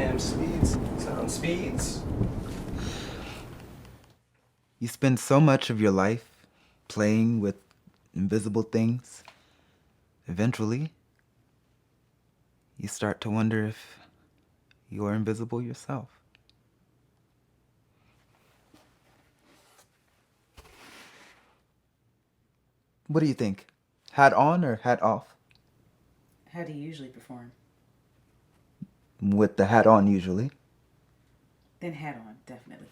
Speeds. Sound speeds. You spend so much of your life playing with invisible things. Eventually, you start to wonder if you're invisible yourself. What do you think? Hat on or hat off? How do you usually perform? With the hat on, usually. Then hat on, definitely.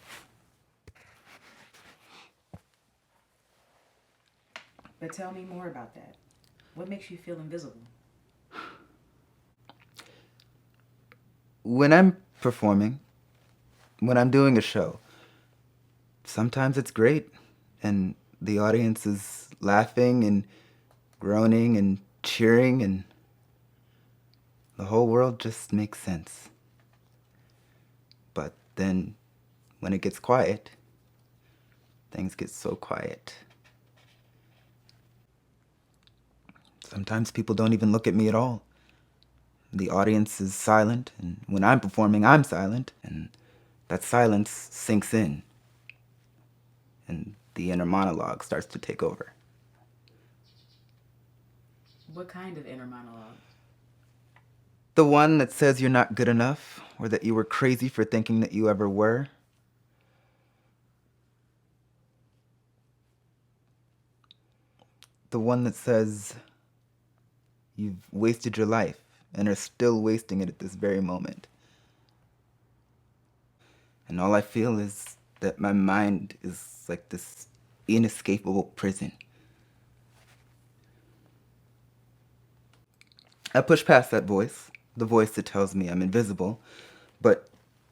But tell me more about that. What makes you feel invisible? When I'm performing, when I'm doing a show, sometimes it's great, and the audience is laughing and groaning and cheering, and the whole world just makes sense. But then, when it gets quiet, things get so quiet. Sometimes people don't even look at me at all. The audience is silent, and when I'm performing, I'm silent, and that silence sinks in, and the inner monologue starts to take over. What kind of inner monologue? The one that says you're not good enough, or that you were crazy for thinking that you ever were. The one that says you've wasted your life and are still wasting it at this very moment. And all I feel is that my mind is like this inescapable prison. I push past that voice, the voice that tells me I'm invisible, but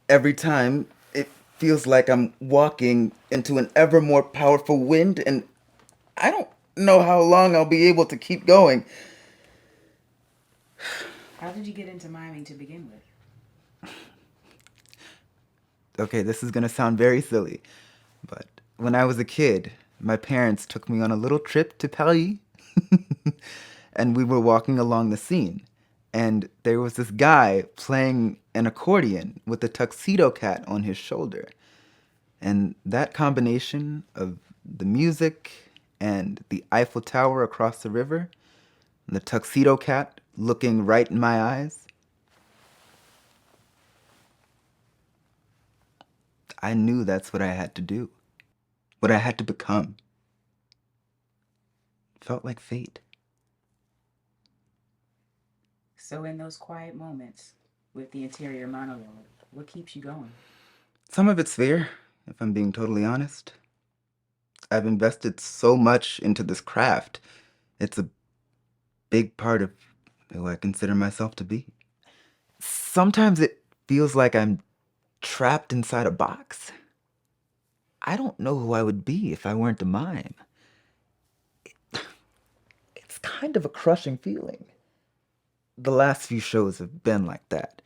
every time it feels like I'm walking into an ever more powerful wind, and I don't know how long I'll be able to keep going. How did you get into miming to begin with? Okay, this is gonna sound very silly, but when I was a kid, my parents took me on a little trip to Paris, and we were walking along the Seine, and there was this guy playing an accordion with a tuxedo cat on his shoulder. And that combination of the music and the Eiffel Tower across the river, and the tuxedo cat looking right in my eyes, I knew that's what I had to do, what I had to become. It felt like fate. So, in those quiet moments with the interior monologue, what keeps you going? Some of it's fear, if I'm being totally honest. I've invested so much into this craft. It's a big part of who I consider myself to be. Sometimes it feels like I'm trapped inside a box. I don't know who I would be if I weren't a mime. It's kind of a crushing feeling. The last few shows have been like that.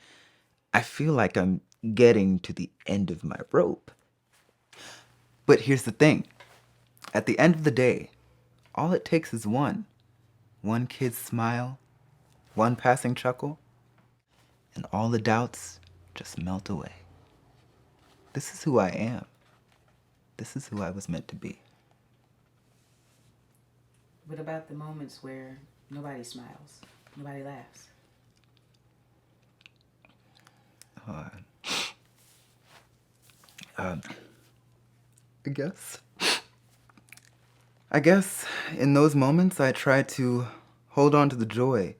I feel like I'm getting to the end of my rope. But here's the thing. At the end of the day, all it takes is one. One kid's smile, one passing chuckle, and all the doubts just melt away. This is who I am. This is who I was meant to be. What about the moments where nobody smiles, nobody laughs? Uh, um, I guess. I guess in those moments I try to hold on to the joy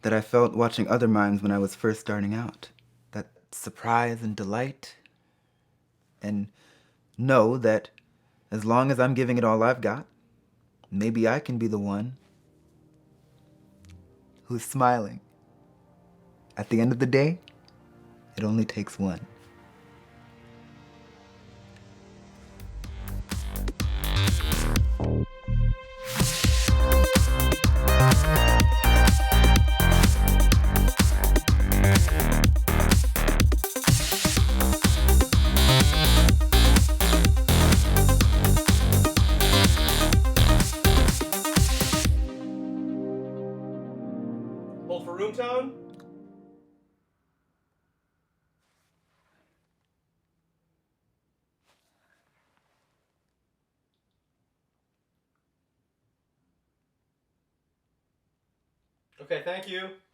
that I felt watching other mimes when I was first starting out. That surprise and delight. And know that as long as I'm giving it all I've got, maybe I can be the one who's smiling. At the end of the day, it only takes one. Hold for room tone. Okay, thank you.